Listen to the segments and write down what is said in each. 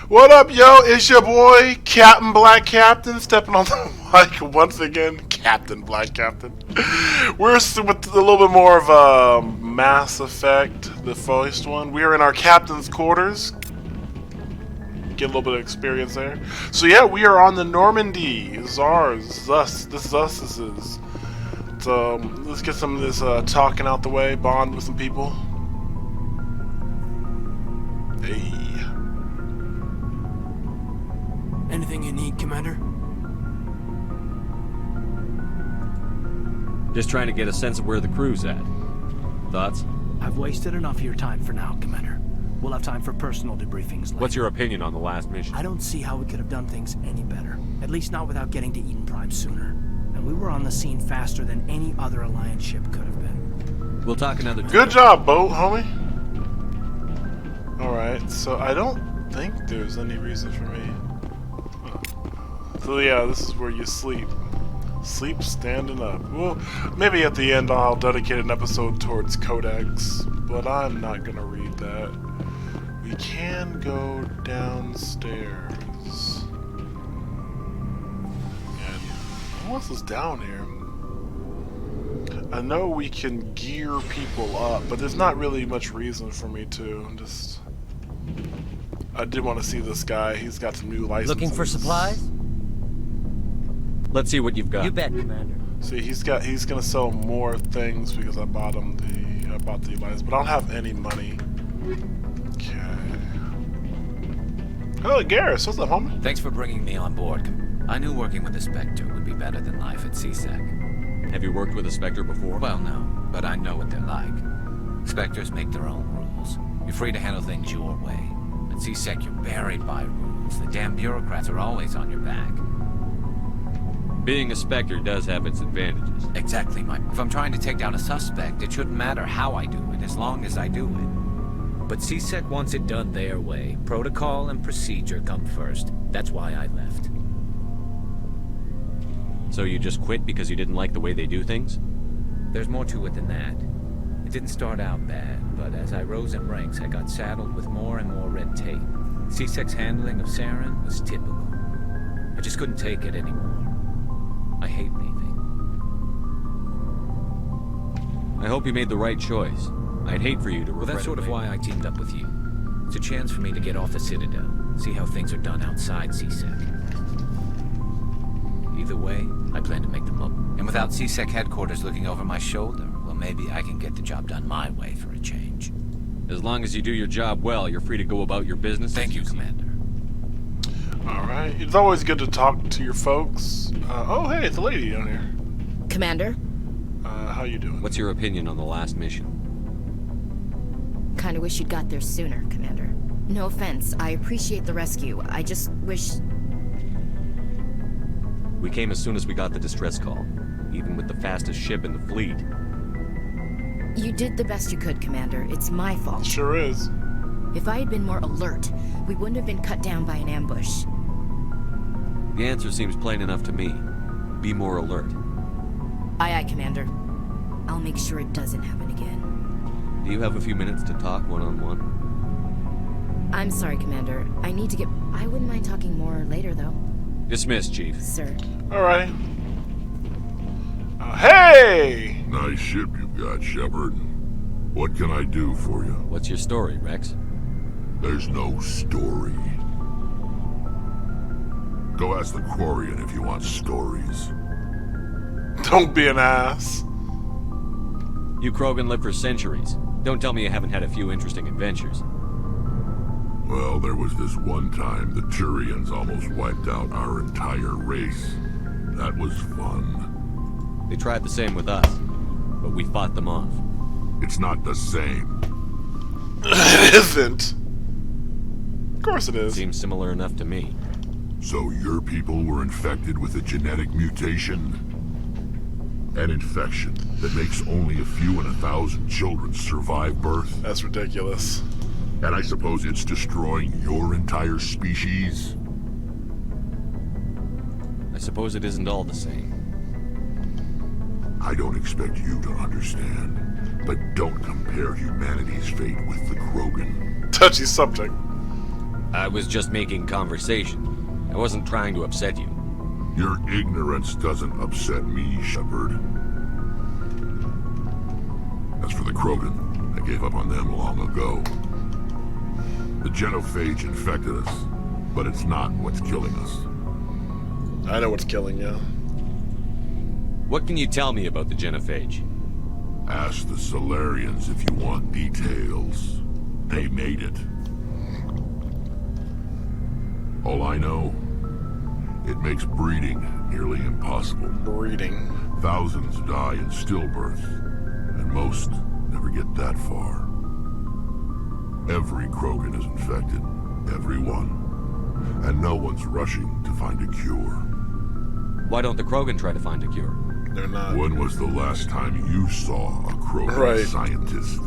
What up, yo? It's your boy, Captain Black Captain, stepping on the mic once again. Captain Black Captain. We're with a little bit more of Mass Effect, the first one. We are in our captain's quarters. Get a little bit of experience there. So yeah, we are on the Normandy. This is ours. This is us. This is us. This is. So let's get some of this talking out the way. Bond with some people. Hey. Anything you need, Commander? Just trying to get a sense of where the crew's at. Thoughts? I've wasted enough of your time for now, Commander. We'll have time for personal debriefings later. What's your opinion on the last mission? I don't see how we could have done things any better. At least not without getting to Eden Prime sooner. And we were on the scene faster than any other Alliance ship could have been. We'll talk another time. Good job, boat, homie. Alright, so I don't think there's any reason for me. So yeah, this is where you sleep. Sleep standing up. Well, maybe at the end I'll dedicate an episode towards Codex, but I'm not gonna read that. We can go downstairs. And what else is down here? I know we can gear people up, but there's not really much reason for me to. I did want to see this guy. He's got some new licenses. Looking for supplies? Let's see what you've got. You bet, Commander. See, he's gonna sell more things because I bought him the license, but I don't have any money. Okay. Hello, Garrus. What's up, homie? Thanks for bringing me on board. I knew working with a Spectre would be better than life at CSEC. Have you worked with a Spectre before? Well, no, but I know what they're like. Spectres make their own rules. You're free to handle things your way. At CSEC, you're buried by rules. The damn bureaucrats are always on your back. Being a Spectre does have its advantages. Exactly, Mike. If I'm trying to take down a suspect, it shouldn't matter how I do it, as long as I do it. But CSEC wants it done their way. Protocol and procedure come first. That's why I left. So you just quit because you didn't like the way they do things? There's more to it than that. It didn't start out bad, but as I rose in ranks, I got saddled with more and more red tape. CSEC's handling of Saren was typical. I just couldn't take it anymore. I hate leaving. I hope you made the right choice. I'd hate for you to regret it. Well, that's sort of later. why I teamed up with you. It's a chance for me to get off the Citadel, see how things are done outside CSEC. Either way, I plan to make the most. And without CSEC headquarters looking over my shoulder, well, maybe I can get the job done my way for a change. As long as you do your job well, you're free to go about your business. Thank you, Commander. Alright. It's always good to talk to your folks. Oh, hey, it's a lady down here. Commander? How you doing? What's your opinion on the last mission? Kinda wish you'd got there sooner, Commander. No offense, I appreciate the rescue. I just wish... We came as soon as we got the distress call, even with the fastest ship in the fleet. You did the best you could, Commander. It's my fault. Sure is. If I had been more alert, we wouldn't have been cut down by an ambush. The answer seems plain enough to me. Be more alert. Aye, aye, Commander. I'll make sure it doesn't happen again. Do you have a few minutes to talk one-on-one? I'm sorry, Commander. I need to get... I wouldn't mind talking more later, though. Dismissed, Chief. Sir. Alright. Hey! Nice ship you've got, Shepard. What can I do for you? What's your story, Rex? There's no story. Go ask the Quarian if you want stories. Don't be an ass. You Krogan live for centuries. Don't tell me you haven't had a few interesting adventures. Well, there was this one time the Turians almost wiped out our entire race. That was fun. They tried the same with us, but we fought them off. It's not the same. It isn't. Of course it is. Seems similar enough to me. So your people were infected with a genetic mutation? An infection that makes only a few in 1,000 children survive birth? That's ridiculous. And I suppose it's destroying your entire species? I suppose it isn't all the same. I don't expect you to understand, but don't compare humanity's fate with the Krogan. Touchy subject. I was just making conversation. I wasn't trying to upset you. Your ignorance doesn't upset me, Shepard. As for the Krogan, I gave up on them long ago. The genophage infected us, but it's not what's killing us. I know what's killing you. What can you tell me about the genophage? Ask the Solarians if you want details. They made it. All I know, it makes breeding nearly impossible. Breeding. Thousands die in stillbirth, and most never get that far. Every Krogan is infected. Every one. And no one's rushing to find a cure. Why don't the Krogan try to find a cure? They're not. When was the last time you saw a Krogan scientist?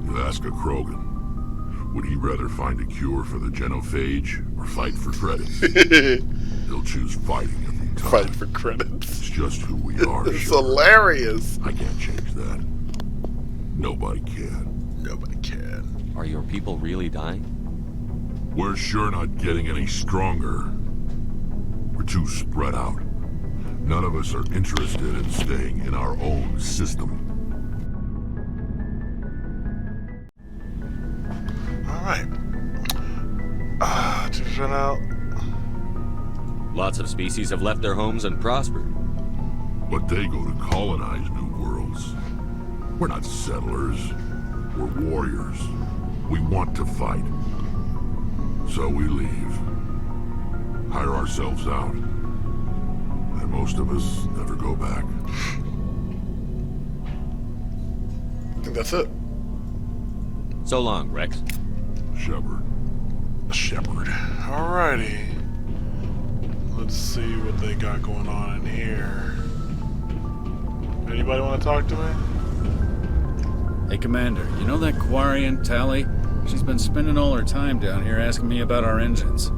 You ask a Krogan, would he rather find a cure for the genophage or fight for credits? He'll choose fighting every time. Fight for credits. It's just who we are. It's Shepard. hilarious. I can't change that. Nobody can. Nobody can. Are your people really dying? We're sure not getting any stronger. We're too spread out. None of us are interested in staying in our own system. Alright. To run out. Lots of species have left their homes and prospered. But they go to colonize new worlds. We're not settlers. We're warriors. We want to fight. So we leave. Hire ourselves out. And most of us never go back. I think that's it. So long, Rex. Shepard. Shepard. Alrighty. Let's see what they got going on in here. Anybody want to talk to me? Hey, Commander, you know that Quarian, Tally? She's been spending all her time down here asking me about our engines.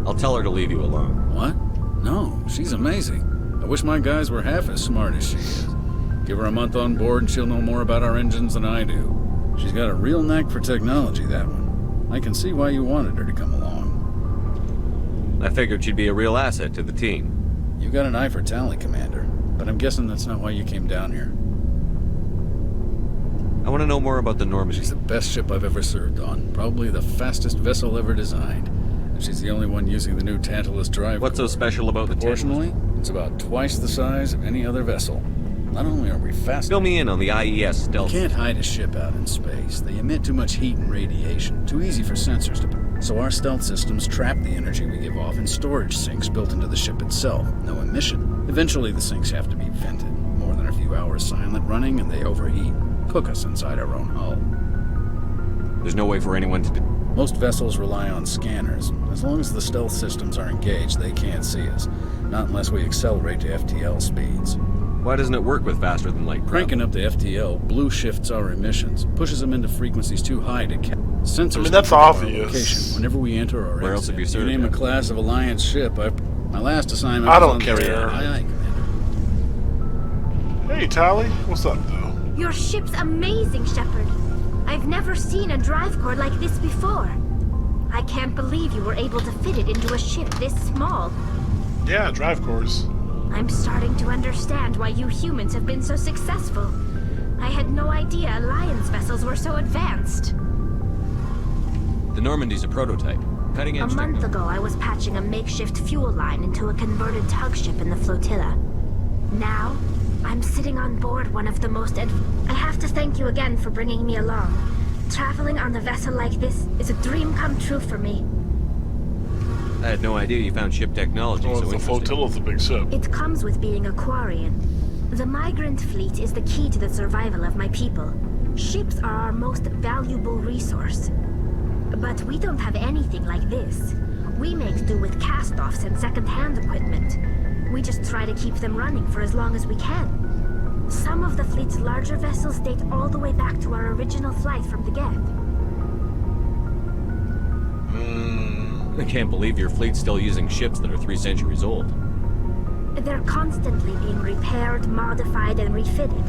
I'll tell her to leave you alone. What? No, she's amazing. I wish my guys were half as smart as she is. Give her a month on board and she'll know more about our engines than I do. She's got a real knack for technology, that one. I can see why you wanted her to come along. I figured she'd be a real asset to the team. You got an eye for Tally, Commander, but I'm guessing that's not why you came down here. I want to know more about the Normandy. She's the best ship I've ever served on. Probably the fastest vessel ever designed. And she's the only one using the new Tantalus drive. What's so special about the Tantalus? Proportionally, it's about twice the size of any other vessel. Not only are we fast... Fill me in on the IES stealth. You can't hide a ship out in space. They emit too much heat and radiation. Too easy for sensors to... So our stealth systems trap the energy we give off in storage sinks built into the ship itself. No emission. Eventually the sinks have to be vented. More than a few hours silent running and they overheat. Cook us inside our own hull. There's no way for anyone to... Most vessels rely on scanners. As long as the stealth systems are engaged, they can't see us. Not unless we accelerate to FTL speeds. Why doesn't it work with faster than light? Cranking up the FTL blue shifts our emissions, pushes them into frequencies too high to catch. Sensors. I mean, that's obvious. Whenever we enter or Where else have you served? name a class of Alliance ship. My last assignment. I was don't on care. Aye, Commander. Hey, Tally. What's up, though? Your ship's amazing, Shepard. I've never seen a drive core like this before. I can't believe you were able to fit it into a ship this small. Yeah, drive cores. I'm starting to understand why you humans have been so successful. I had no idea Alliance vessels were so advanced. The Normandy's a prototype. Cutting edge A month technology. ago, I was patching a makeshift fuel line into a converted tug ship in the flotilla. Now, I'm sitting on board one of the most I have to thank you again for bringing me along. Traveling on a vessel like this is a dream come true for me. I had no idea you found ship technology Oh, so the interesting. flotilla's a big ship. It comes with being a Quarian. The migrant fleet is the key to the survival of my people. Ships are our most valuable resource. But we don't have anything like this. We make do with cast-offs and second-hand equipment. We just try to keep them running for as long as we can. Some of the fleet's larger vessels date all the way back to our original flight from the Geth. I can't believe your fleet's still using ships that are 3 centuries old. They're constantly being repaired, modified, and refitted.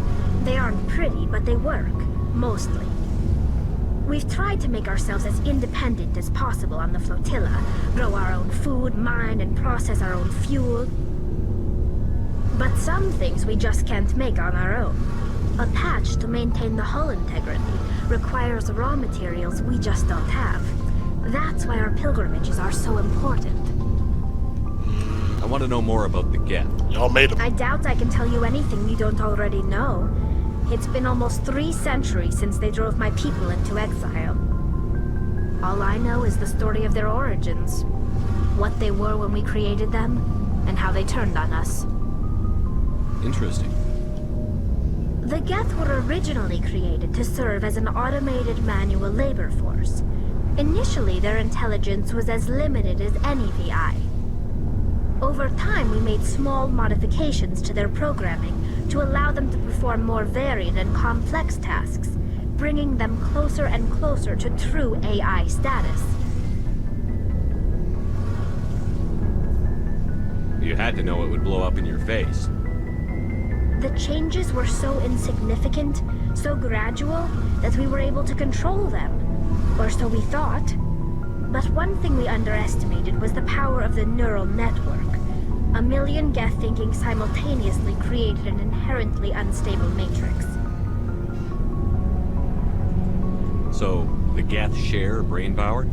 They aren't pretty, but they work. Mostly. We've tried to make ourselves as independent as possible on the flotilla, grow our own food, mine and process our own fuel. But some things we just can't make on our own. A patch to maintain the hull integrity requires raw materials we just don't have. That's why our pilgrimages are so important. I want to know more about the Geth. Y'all made him. I doubt I can tell you anything you don't already know. It's been almost 3 centuries since they drove my people into exile. All I know is the story of their origins. What they were when we created them, and how they turned on us. Interesting. The Geth were originally created to serve as an automated manual labor force. Initially, their intelligence was as limited as any VI. Over time, we made small modifications to their programming to allow them to perform more varied and complex tasks, bringing them closer and closer to true AI status. You had to know it would blow up in your face. The changes were so insignificant, so gradual, that we were able to control them. Or so we thought. But one thing we underestimated was the power of the neural network. A million Geth thinking simultaneously created an inherently unstable matrix. So, the Geth share brain power?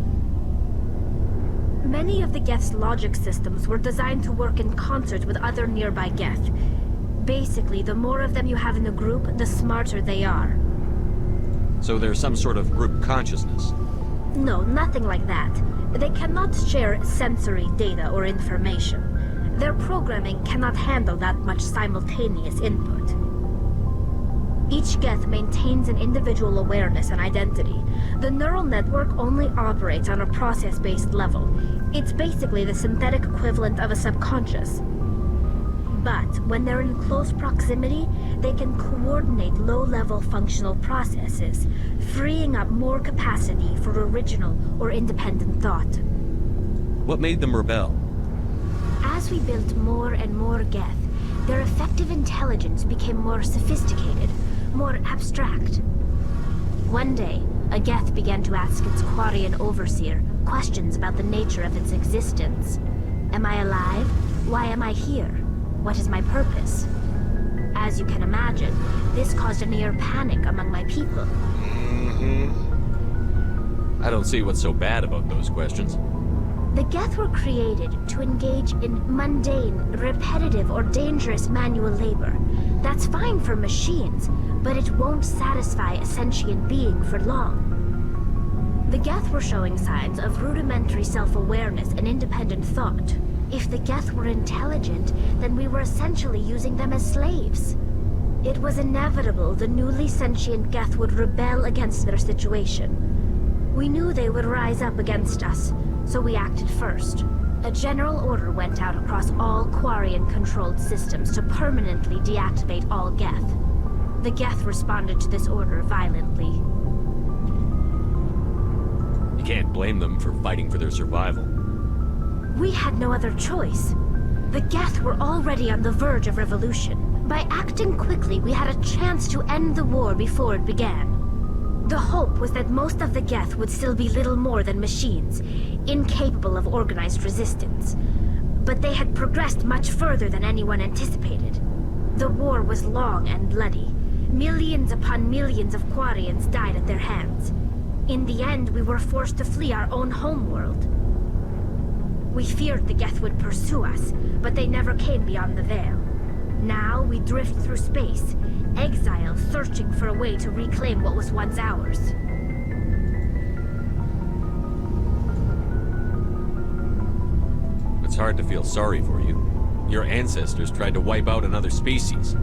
Many of the Geth's logic systems were designed to work in concert with other nearby Geth. Basically, the more of them you have in the group, the smarter they are. So there's some sort of group consciousness? No, nothing like that. They cannot share sensory data or information. Their programming cannot handle that much simultaneous input. Each Geth maintains an individual awareness and identity. The neural network only operates on a process-based level. It's basically the synthetic equivalent of a subconscious. But when they're in close proximity, they can coordinate low-level functional processes, freeing up more capacity for original or independent thought. What made them rebel? As we built more and more Geth, their effective intelligence became more sophisticated, more abstract. One day, a Geth began to ask its Quarian overseer questions about the nature of its existence. Am I alive? Why am I here? What is my purpose? As you can imagine, this caused a near panic among my people. I don't see what's so bad about those questions. The Geth were created to engage in mundane, repetitive, or dangerous manual labor. That's fine for machines, but it won't satisfy a sentient being for long. The Geth were showing signs of rudimentary self-awareness and independent thought. If the Geth were intelligent, then we were essentially using them as slaves. It was inevitable the newly sentient Geth would rebel against their situation. We knew they would rise up against us, so we acted first. A general order went out across all Quarian-controlled systems to permanently deactivate all Geth. The Geth responded to this order violently. You can't blame them for fighting for their survival. We had no other choice. The Geth were already on the verge of revolution. By acting quickly, we had a chance to end the war before it began. The hope was that most of the Geth would still be little more than machines, incapable of organized resistance. But they had progressed much further than anyone anticipated. The war was long and bloody. Millions upon millions of Quarians died at their hands. In the end, we were forced to flee our own homeworld. We feared the Geth would pursue us, but they never came beyond the Veil. Now we drift through space, exile searching for a way to reclaim what was once ours. It's hard to feel sorry for you. Your ancestors tried to wipe out another species.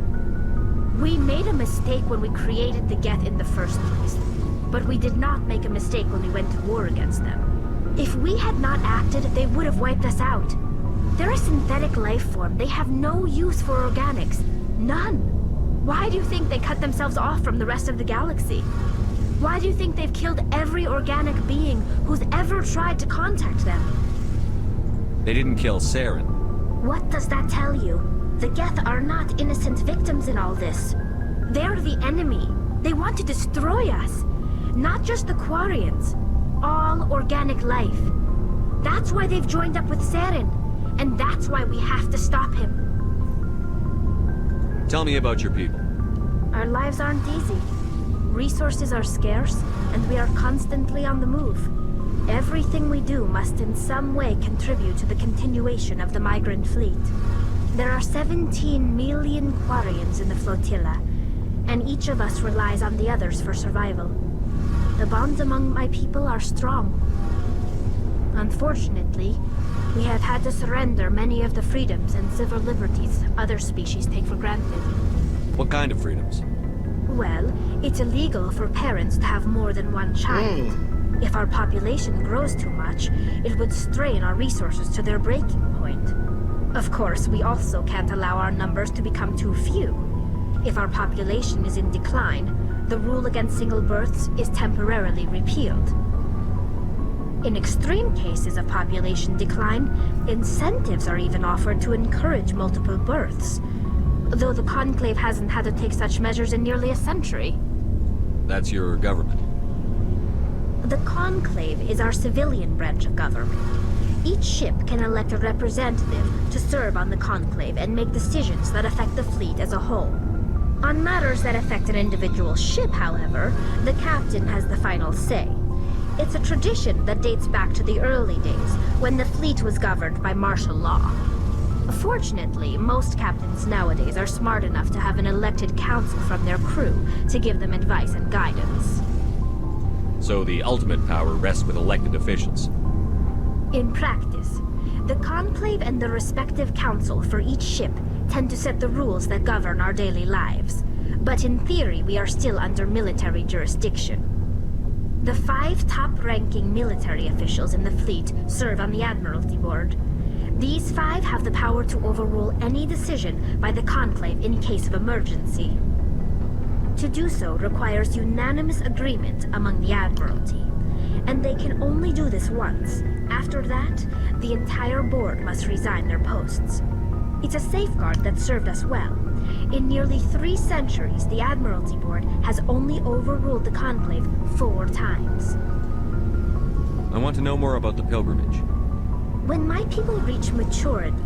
We made a mistake when we created the Geth in the first place, but we did not make a mistake when we went to war against them. If we had not acted, they would have wiped us out. They're a synthetic life form. They have no use for organics. None. Why do you think they cut themselves off from the rest of the galaxy? Why do you think they've killed every organic being who's ever tried to contact them? They didn't kill Saren. What does that tell you? The Geth are not innocent victims in all this. They're the enemy. They want to destroy us. Not just the Quarians. All organic life. That's why they've joined up with Saren. And that's why we have to stop him. Tell me about your people. Our lives aren't easy. Resources are scarce, and we are constantly on the move. Everything we do must in some way contribute to the continuation of the migrant fleet. There are 17 million Quarians in the flotilla, and each of us relies on the others for survival. The bonds among my people are strong. Unfortunately, we have had to surrender many of the freedoms and civil liberties other species take for granted. What kind of freedoms? Well, it's illegal for parents to have more than one child. If our population grows too much, it would strain our resources to their breaking point. Of course, we also can't allow our numbers to become too few. If our population is in decline, the rule against single births is temporarily repealed. In extreme cases of population decline, incentives are even offered to encourage multiple births. Though the Conclave hasn't had to take such measures in nearly a century. That's your government. The Conclave is our civilian branch of government. Each ship can elect a representative to serve on the Conclave and make decisions that affect the fleet as a whole. On matters that affect an individual ship, however, the captain has the final say. It's a tradition that dates back to the early days, when the fleet was governed by martial law. Fortunately, most captains nowadays are smart enough to have an elected council from their crew to give them advice and guidance. So the ultimate power rests with elected officials. In practice, the Conclave and the respective council for each ship tend to set the rules that govern our daily lives. But in theory, we are still under military jurisdiction. The 5 top-ranking military officials in the fleet serve on the Admiralty Board. These 5 have the power to overrule any decision by the Conclave in case of emergency. To do so requires unanimous agreement among the Admiralty, and they can only do this once. After that, the entire board must resign their posts. It's a safeguard that served us well. In nearly 3 centuries, the Admiralty Board has only overruled the Conclave 4 times. I want to know more about the pilgrimage. When my people reach maturity,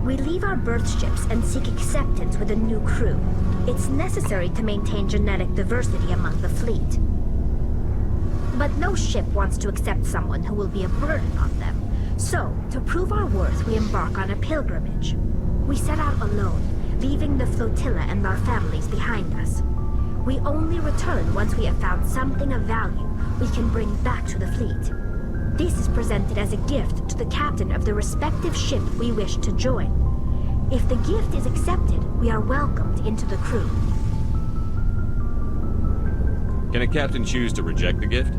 we leave our birth ships and seek acceptance with a new crew. It's necessary to maintain genetic diversity among the fleet. But no ship wants to accept someone who will be a burden on them. So, to prove our worth, we embark on a pilgrimage. We set out alone, leaving the flotilla and our families behind us. We only return once we have found something of value we can bring back to the fleet. This is presented as a gift to the captain of the respective ship we wish to join. If the gift is accepted, we are welcomed into the crew. Can a captain choose to reject the gift?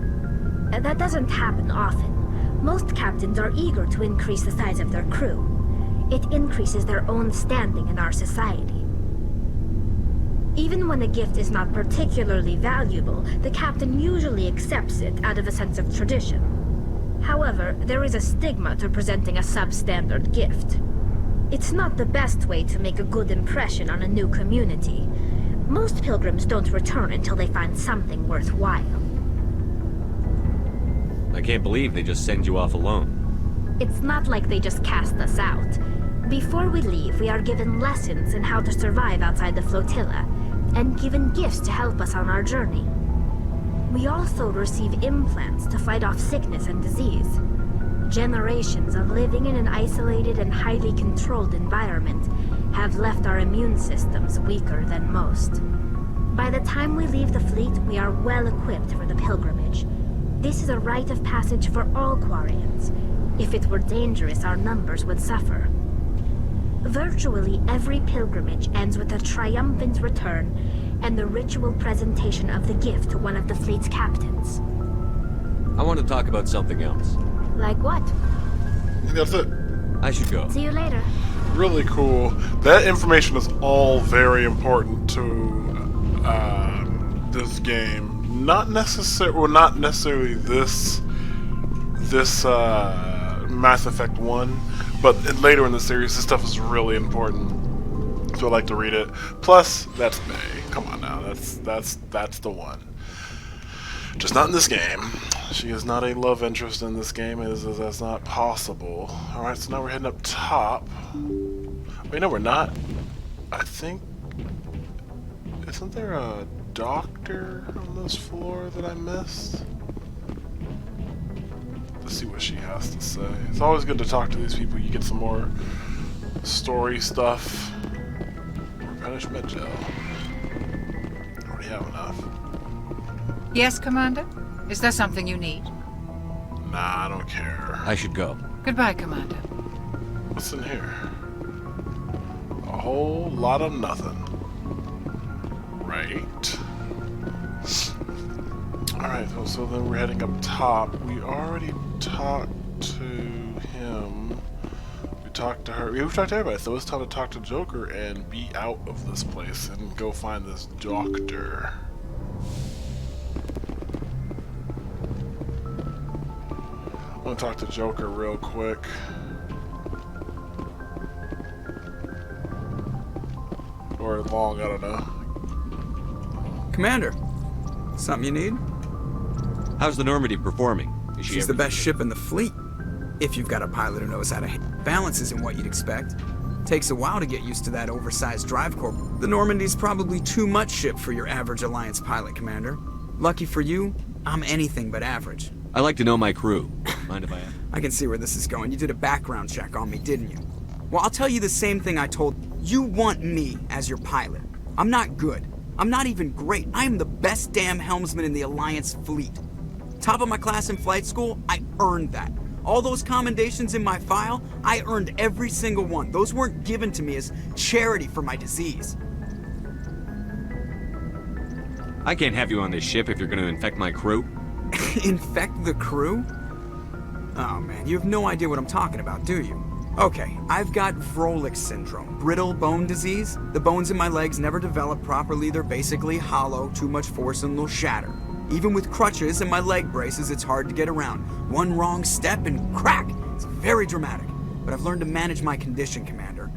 That doesn't happen often. Most captains are eager to increase the size of their crew. It increases their own standing in our society. Even when a gift is not particularly valuable, the captain usually accepts it out of a sense of tradition. However, there is a stigma to presenting a substandard gift. It's not the best way to make a good impression on a new community. Most pilgrims don't return until they find something worthwhile. I can't believe they just send you off alone. It's not like they just cast us out. Before we leave, we are given lessons in how to survive outside the flotilla, and given gifts to help us on our journey. We also receive implants to fight off sickness and disease. Generations of living in an isolated and highly controlled environment have left our immune systems weaker than most. By the time we leave the fleet, we are well equipped for the pilgrimage. This is a rite of passage for all Quarians. If it were dangerous, our numbers would suffer. Virtually every pilgrimage ends with a triumphant return and the ritual presentation of the gift to one of the fleet's captains. I want to talk about something else. Like what? I think that's it. I should go. See you later. Really cool. That information is all very important to this game. Not necessarily this Mass Effect 1, but later in the series, this stuff is really important. So I like to read it. Plus, that's May. Come on now, that's the one. Just not in this game. She is not a love interest in this game, as that's not possible. Alright, so now we're heading up top. Wait, no, we're not. I think... Isn't there a doctor on this floor that I missed? Let's see what she has to say. It's always good to talk to these people. You get some more story stuff. Replenishment gel. Already have enough. Yes, Commander? Is there something you need? Nah, I don't care. I should go. Goodbye, Commander. What's in here? A whole lot of nothing. Right. Alright, so then we're heading up top. We already talked to him. We talked to her. We've talked to everybody, so it's time to talk to Joker and be out of this place and go find this doctor. I'm gonna talk to Joker real quick. Or long, I don't know. Commander, something you need? How's the Normandy performing? Is She's the best ship in the fleet. If you've got a pilot who knows how to balance isn't what you'd expect. Takes a while to get used to that oversized drive core. The Normandy's probably too much ship for your average Alliance pilot, Commander. Lucky for you, I'm anything but average. I like to know my crew. Mind if I ask? I can see where this is going. You did a background check on me, didn't you? Well, I'll tell you the same thing I told you. You want me as your pilot. I'm not good. I'm not even great. I am the best damn helmsman in the Alliance fleet. Top of my class in flight school, I earned that. All those commendations in my file, I earned every single one. Those weren't given to me as charity for my disease. I can't have you on this ship if you're going to infect my crew. Infect the crew? Oh man, you have no idea what I'm talking about, do you? Okay, I've got Vrolik syndrome, brittle bone disease. The bones in my legs never develop properly. They're basically hollow, too much force and they'll shatter. Even with crutches and my leg braces, it's hard to get around. One wrong step and crack! It's very dramatic. But I've learned to manage my condition, Commander.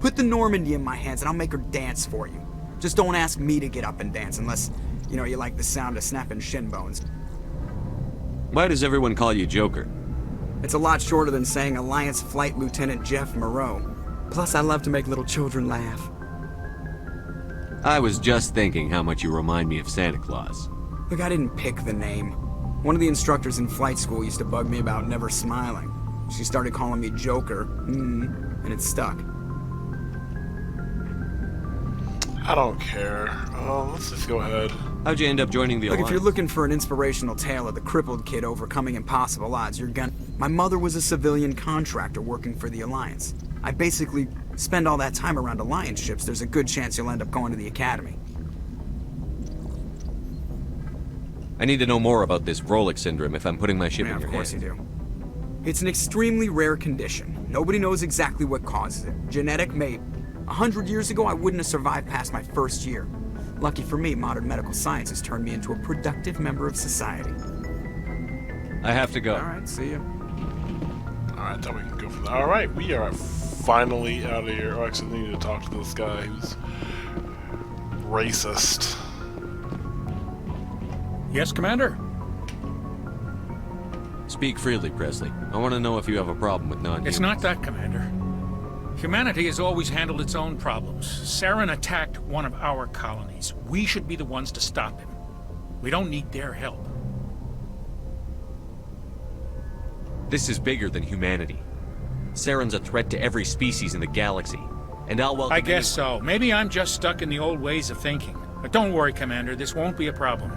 Put the Normandy in my hands and I'll make her dance for you. Just don't ask me to get up and dance unless, you know, you like the sound of snapping shin bones. Why does everyone call you Joker? It's a lot shorter than saying Alliance Flight Lieutenant Jeff Moreau. Plus, I love to make little children laugh. I was just thinking how much you remind me of Santa Claus. Look, I didn't pick the name. One of the instructors in flight school used to bug me about never smiling. She started calling me Joker, and it stuck. I don't care. Let's just go ahead. How'd you end up joining the Look, Alliance? if you're looking for an inspirational tale of the crippled kid overcoming impossible odds, you're gonna... My mother was a civilian contractor working for the Alliance. I basically spend all that time around Alliance ships. There's a good chance you'll end up going to the Academy. I need to know more about this Vrolik syndrome if I'm putting my ship Yeah, in your of course hands. you do. It's an extremely rare condition. Nobody knows exactly what causes it. Genetic, maybe. 100 years ago, I wouldn't have survived past my first year. Lucky for me, modern medical science has turned me into a productive member of society. I have to go. All right, see ya. Alright, then we can go from there. Alright, we are finally out of here. Oh, actually, I need to talk to this guy who's racist. Yes, Commander? Speak freely, Presley. I want to know if you have a problem with non-humans. It's not that, Commander. Humanity has always handled its own problems. Saren attacked one of our colonies. We should be the ones to stop him. We don't need their help. This is bigger than humanity. Saren's a threat to every species in the galaxy. And I'll welcome I guess so. Maybe I'm just stuck in the old ways of thinking. But don't worry, Commander. This won't be a problem.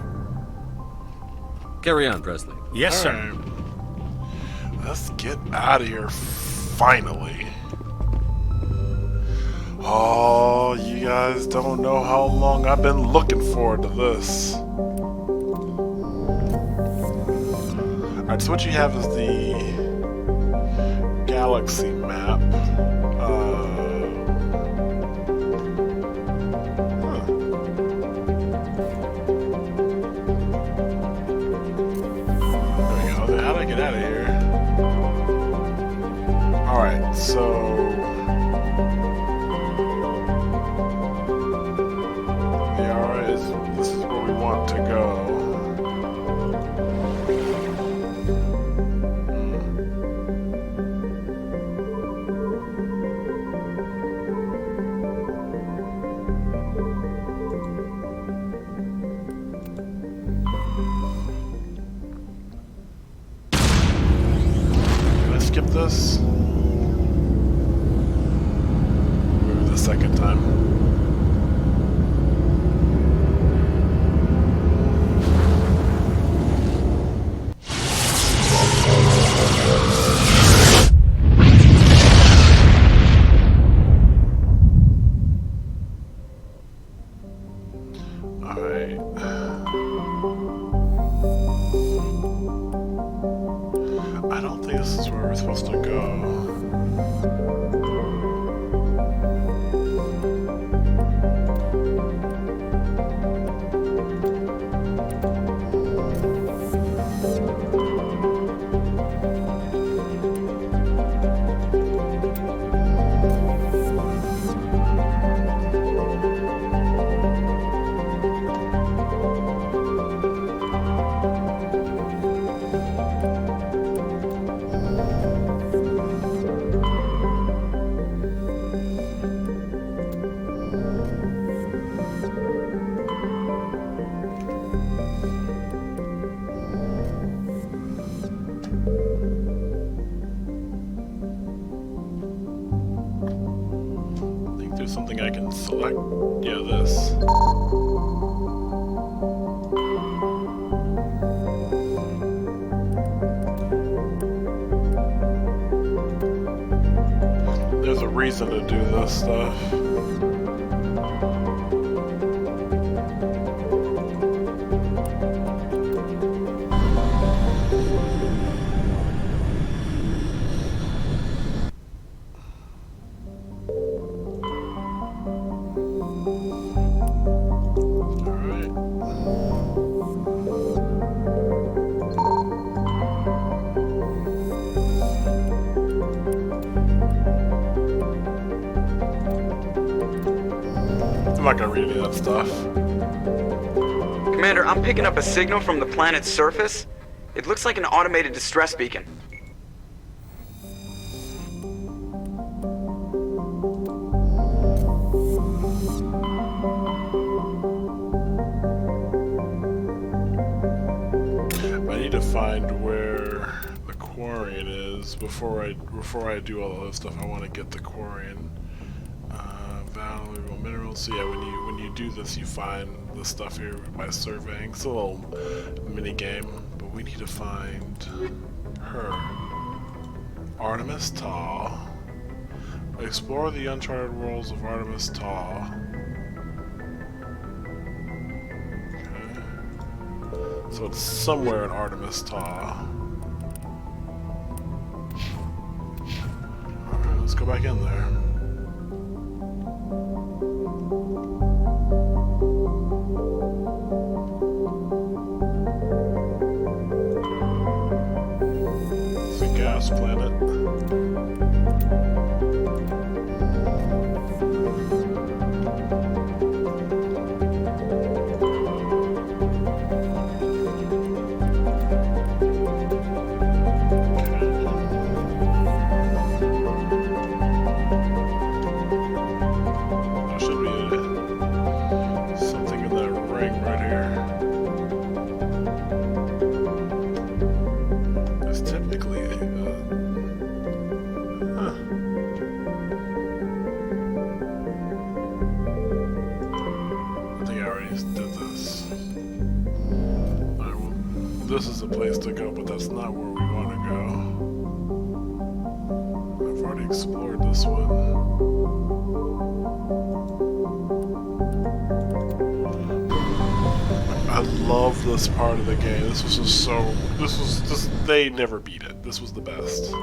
Carry on, Presley. Yes, sir. Alright. Let's get out of here, finally. Oh, you guys don't know how long I've been looking forward to this. Alright, so what you have is the galaxy map. There we go. How do I get out of here? Alright, so... this is where we want to go. this. Maybe the second time. Alright. I don't think this is where we're supposed to go. Something I can select? Yeah, this. There's a reason to do this stuff. I'm not gonna read any of that stuff. Commander, I'm picking up a signal from the planet's surface. It looks like an automated distress beacon. I need to find where the Quarian is before I do all of this stuff. I want to get the Quarian. Valuable minerals. So yeah, when you do this, you find the stuff here by surveying. It's a little mini game, but we need to find her. Artemis Tau. Explore the uncharted worlds of Artemis Tau. Okay. So it's somewhere in Artemis Tau. Alright, let's go back in there. Planet. There should be something in that ring right here. It's typically this is the place to go, but that's not where we want to go. I've already explored this one. I love this part of the game. This was just so... they never beat it. This was the best. I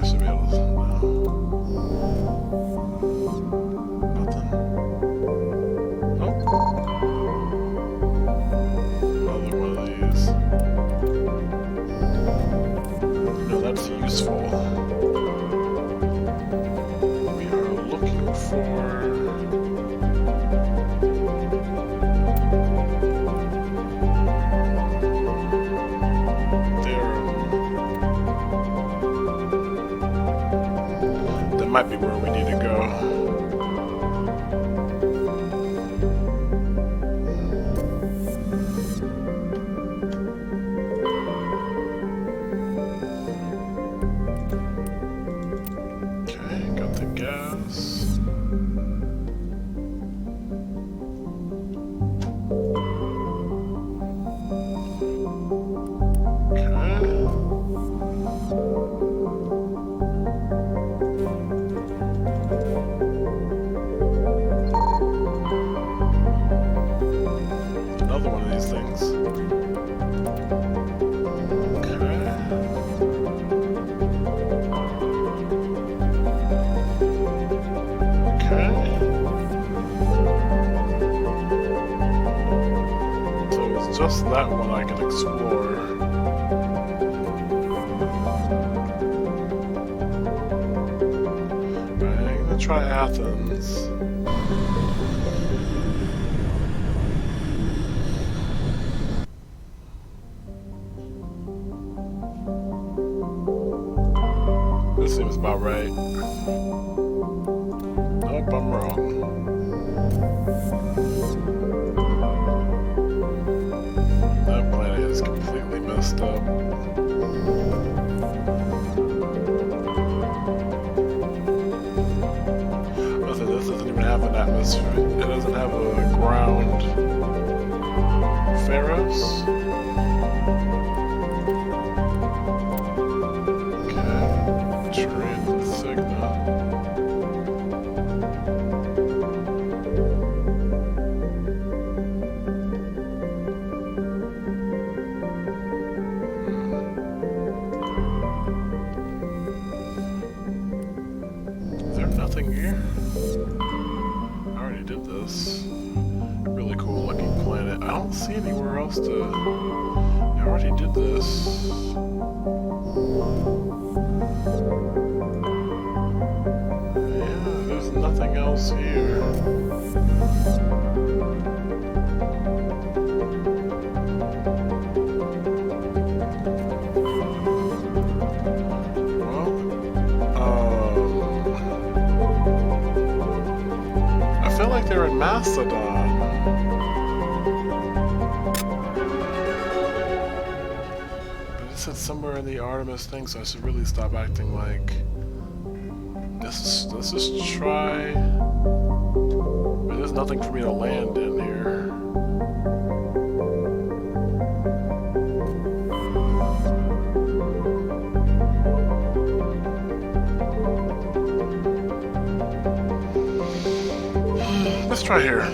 should be able to... Nothing. Oh. No, that's useful. We are looking for... That might be where we need to go. else in that one I can explore. Alright, I'm gonna try Athens. This seems about right. Nope, I'm wrong. That planet is completely messed up. Listen, this doesn't even have an atmosphere. It doesn't have a ground. Pharos? Okay. Trend Sigma. Is there nothing here? I already did this. Really cool looking planet. I don't see anywhere else to... I already did this. Yeah, there's nothing else here. I feel like they're in Macedon. But it said somewhere in the Artemis thing, so I should really stop acting like... Let's just try... There's nothing for me to land in here. Let's try here.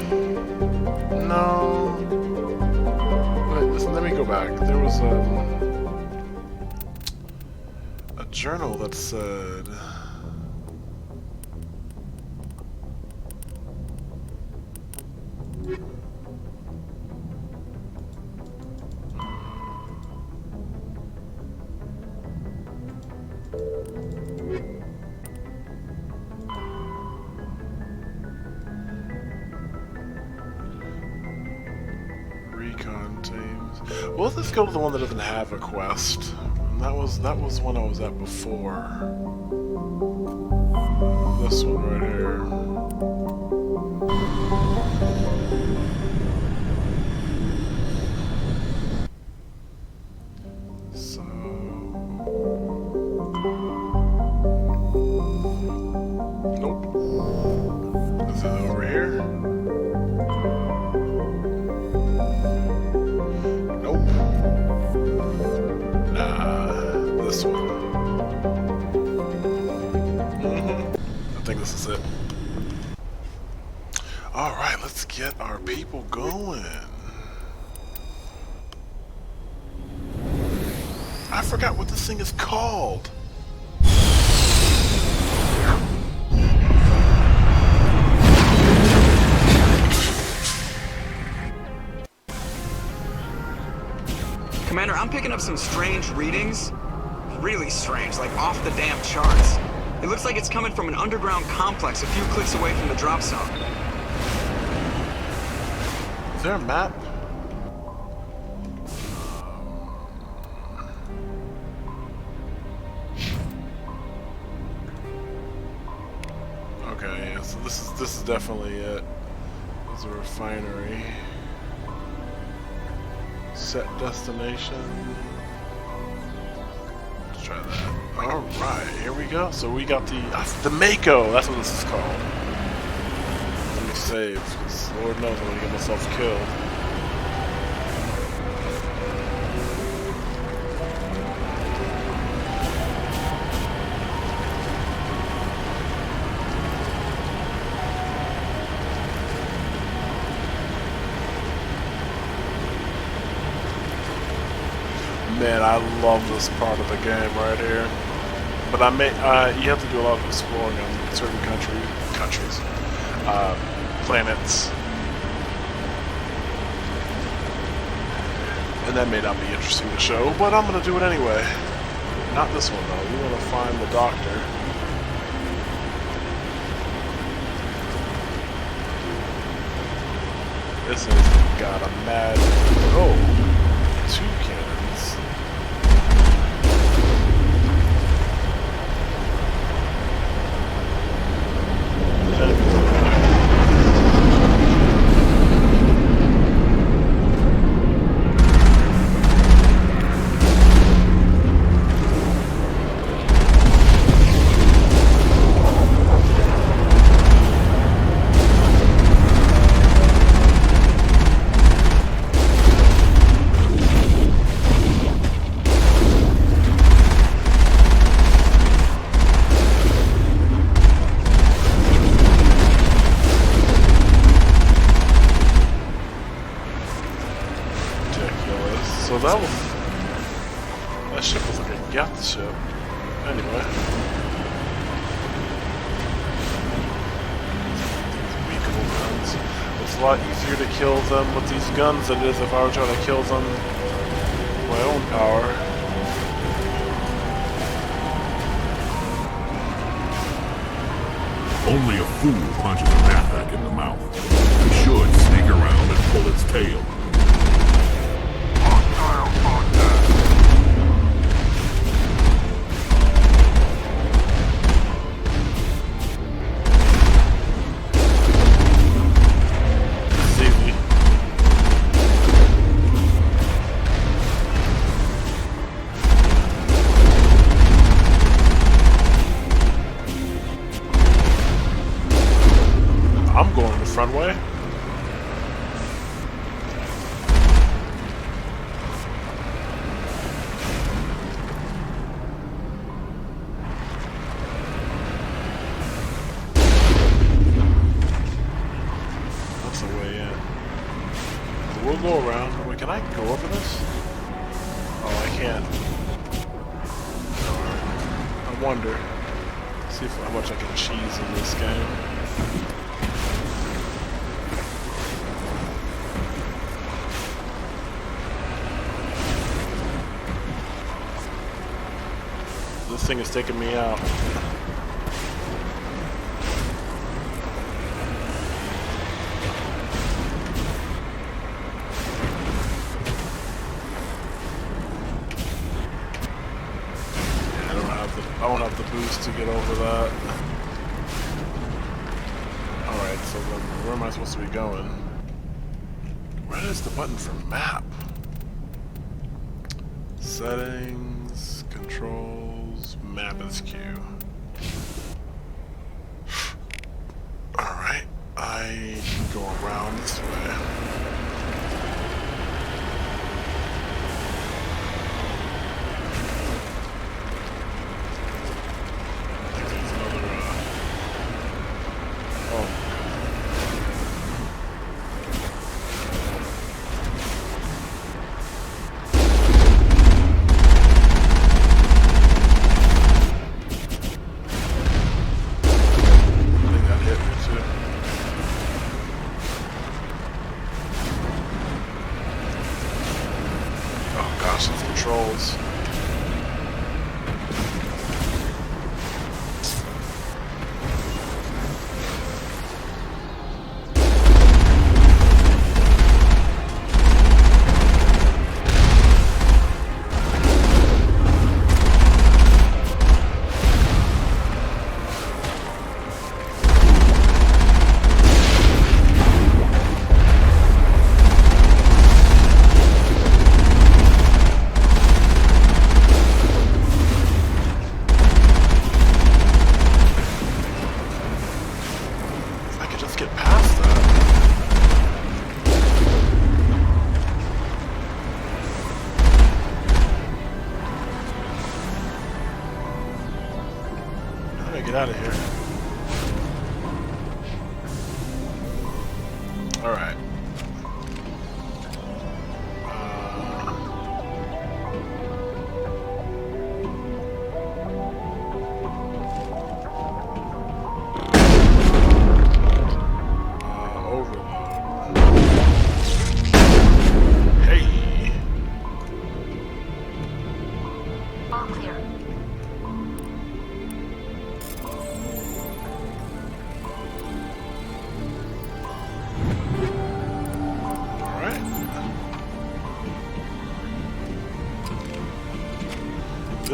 No. Wait, listen, let me go back. There was a journal that said... Recon teams. Well, let's go to the one that doesn't have a quest. And that was one I was at before. This one right here. So nope. Is it over here? Nope. Nah, this one. I think this is it. Alright, let's get our people going. I forgot what this thing is called. Commander, I'm picking up some strange readings. Really strange, like off the damn charts. It looks like it's coming from an underground complex a few clicks away from the drop zone. Is there a map? Okay, yeah, so this is definitely it. There's a refinery. Set destination. Let's try that. Alright, here we go. So we got the Mako, that's what this is called. Let me save, because Lord knows I'm gonna get myself killed. Man, I love this part of the game right here. But you have to do a lot of exploring on certain planets. And that may not be interesting to show, but I'm gonna do it anyway. Not this one though. We wanna find the doctor. This has got a mad... Oh! 2 cannons. So that ship was like a Geth ship. Anyway. These weak little guns. It's a lot easier to kill them with these guns than it is if I were trying to kill them with my own power. Only a fool punches a Mathak in the mouth. We should sneak around and pull its tail. I'm going the front way. That's the way in. We'll go around. Wait, can I go over this? Oh, I can't. I wonder. See how much I can cheese in this game. This thing is taking me out. I don't have the boost to get over that. Alright, so then where am I supposed to be going? Where is the button for map? Settings, controls, map is Q. Alright, I can go around this way. Controls. Get out of here. Alright. Overload. Hey.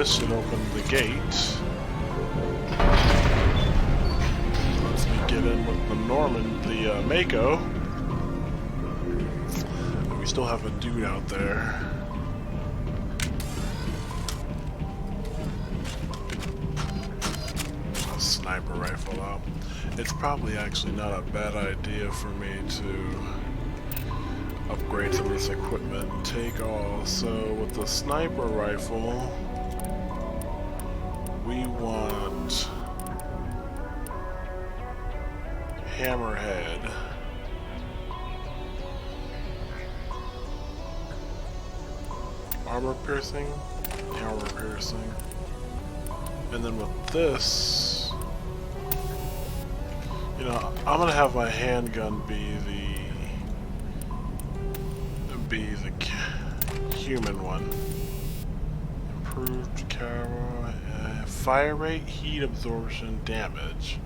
this should open the gate. Lets me get in with the Mako. We still have a dude out there. A sniper rifle out. It's probably actually not a bad idea for me to upgrade some of this equipment and take all. So with the sniper rifle, we want hammerhead. Armor piercing, armor piercing. And then with this, you know, I'm gonna have my handgun be the human one. Improved camera, fire rate, heat absorption, damage.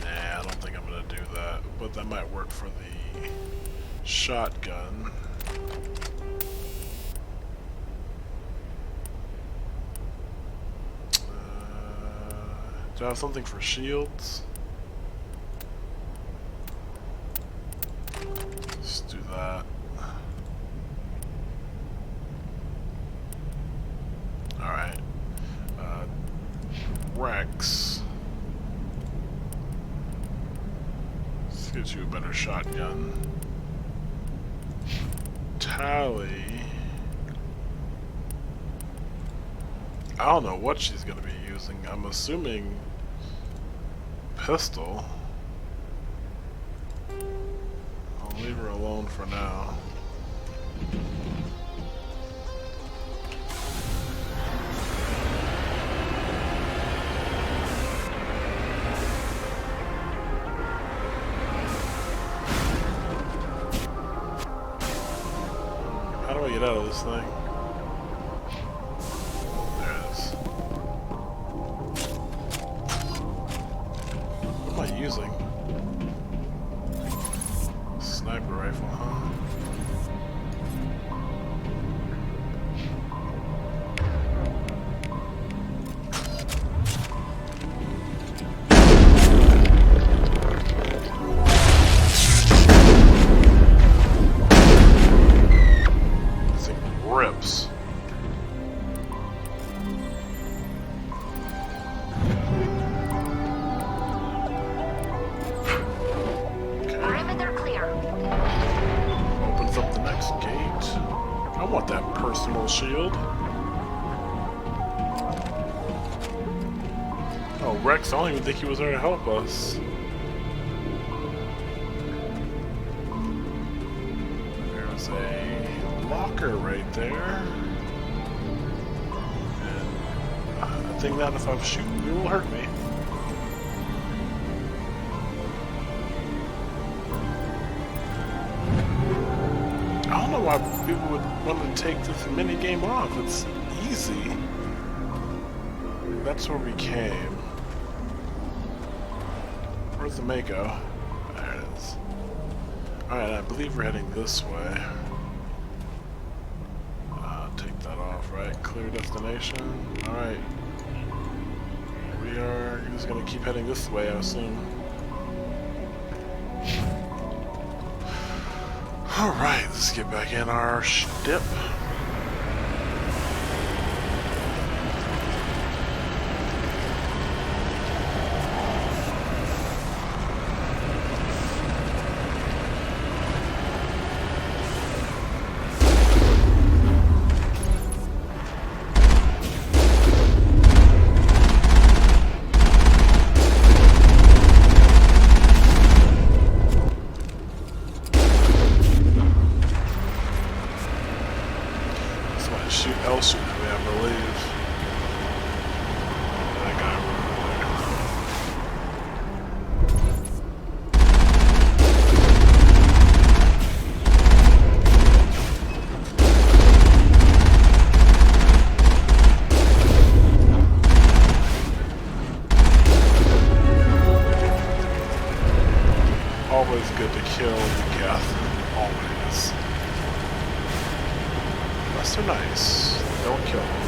Nah, I don't think I'm gonna do that, but that might work for the shotgun. Do I have something for shields? Let's do that. Alright. Rex. Let's get you a better shotgun. Tally. I don't know what she's gonna be using. I'm assuming pistol. I'll leave her alone for now. How do I get out of this thing? Using sniper rifle, huh? This thing rips. I want that personal shield. Oh, Rex, I don't even think he was there to help us. There's a locker right there. And I think that if I'm shooting, it will hurt me. I don't know why people would want to take this mini game off. It's easy. That's where we came. Where's the Mako? There it is. Alright, I believe we're heading this way. Take that off, right? Clear destination. Alright. We are just gonna keep heading this way, I assume. Alright, let's get back in our ship. nice. Don't kill them.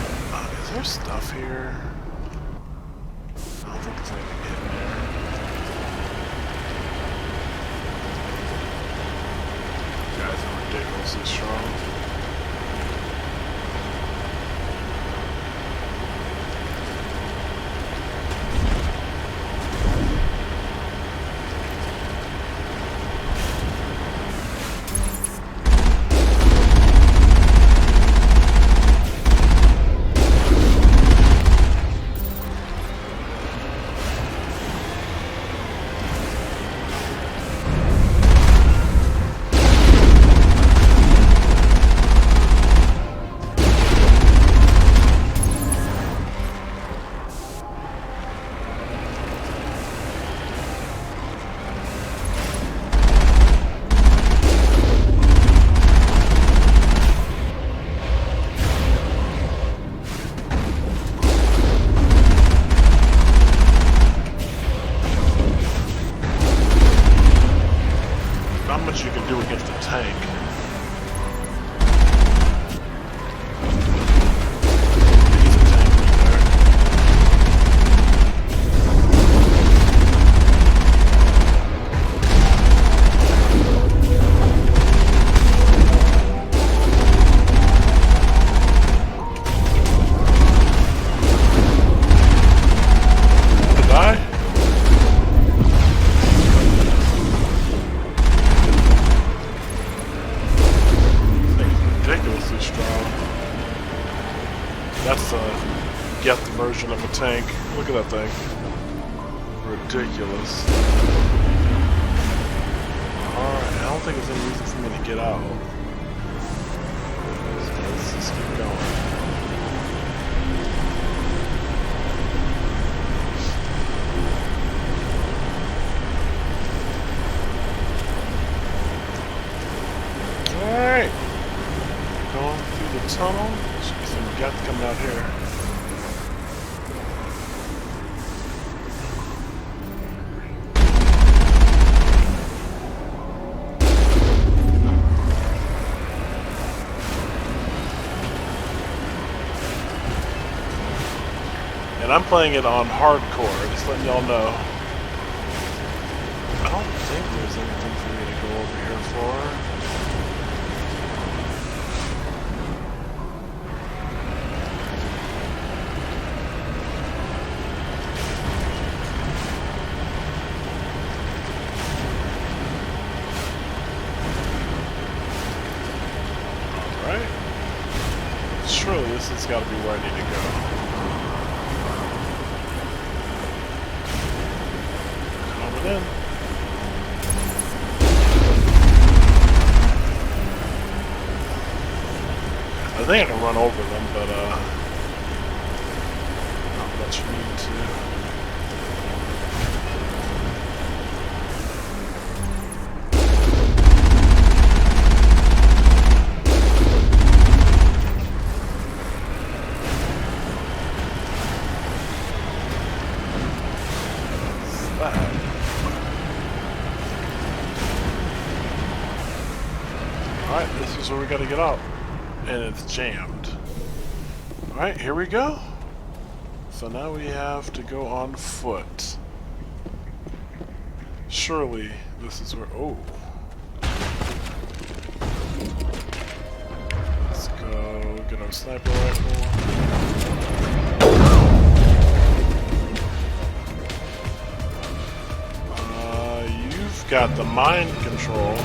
Is there stuff here? I don't think there's anything in there. You guys are ridiculously strong. Not much you can do against a tank. He's a tank right there. Did I die? Ridiculously strong. That's the Geth version of a tank. Look at that thing. Ridiculous. Alright, I don't think there's any reason for me to get out. So let's just keep going. Alright. Going through the tunnel. Should be some Geth coming out here. And I'm playing it on hardcore, just letting y'all know. I don't think there's anything for me to go over here for. Alright. Surely this has got to be where I need to go. In. I think I can run over them, but not much need to. What's that? Alright, this is where we gotta get out. And it's jammed. Alright, here we go. So now we have to go on foot. Surely this is where... Oh. Let's go get our sniper rifle. You've got the mind control.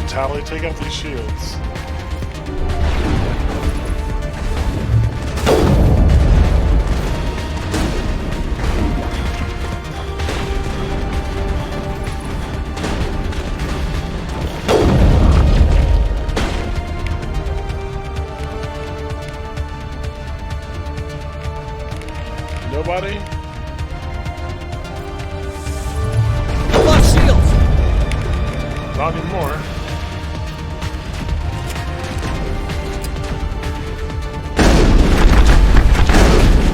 Tally, take out these shields. Nobody? not anymore.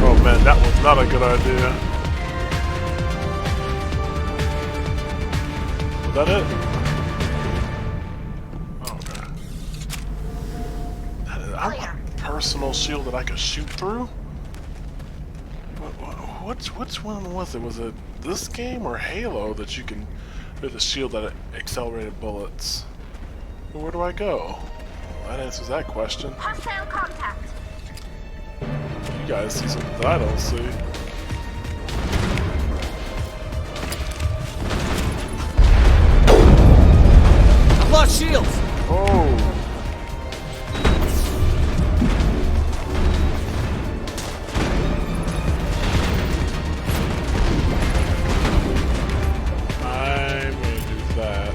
Oh man, that was not a good idea. Was that it? Okay. I want a personal shield that I could shoot through? Which one was it? Was it this game or Halo that you can... There's a shield that accelerated bullets. Well, where do I go? Well, that answers that question. Hostile contact. You guys see something that I don't see. I've lost shields! Oh! I'm gonna do that.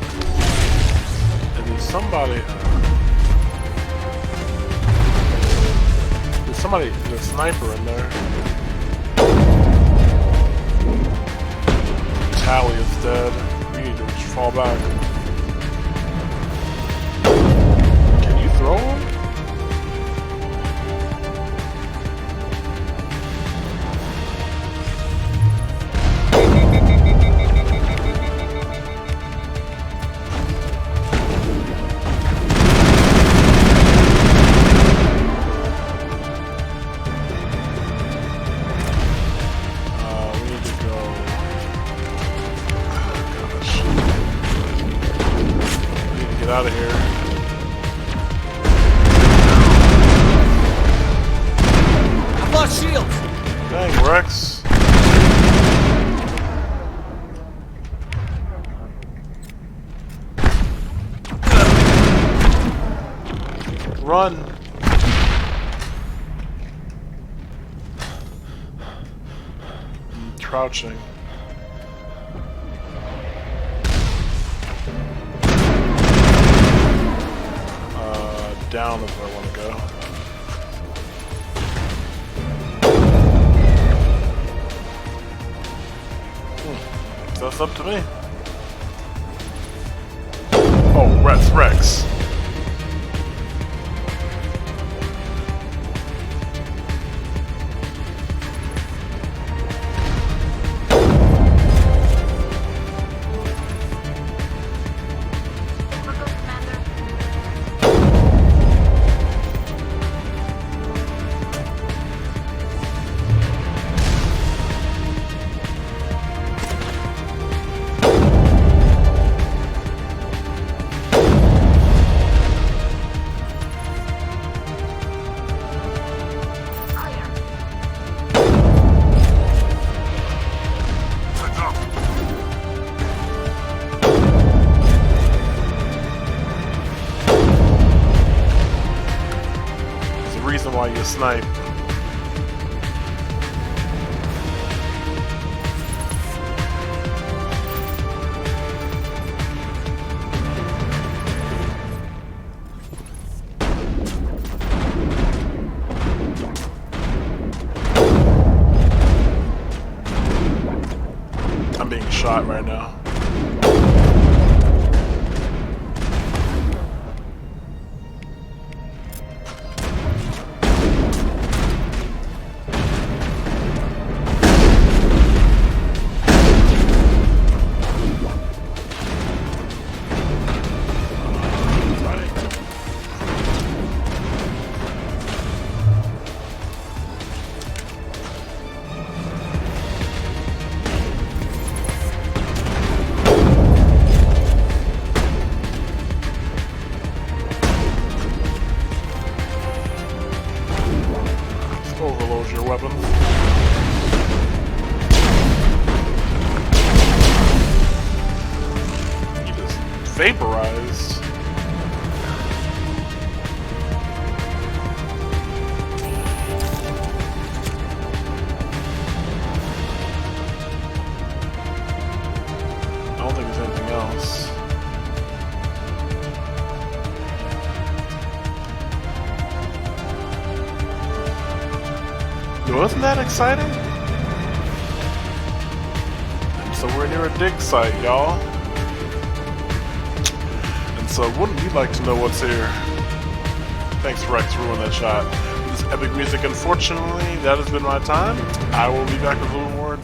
And then somebody... there's a sniper in there. Tally is dead. We need to just fall back. Can you throw him? Out of here. I've lost shields! Dang, Rex. Run. I'm crouching. Down is where I want to go. That's up to me. Oh, Rex. Why you snipe. I'm being shot right now. Overload your weapons. He just vaporized. I don't think there's anything else. Wasn't that exciting? So we're near a dig site, y'all. So wouldn't you like to know what's here? Thanks, Rex, ruining that shot. This epic music, unfortunately, that has been my time. I will be back with a little more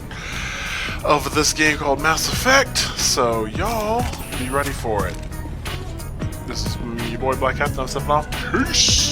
of this game called Mass Effect, so y'all be ready for it. This is me, your boy Black Captain. I'm stepping off. Peace!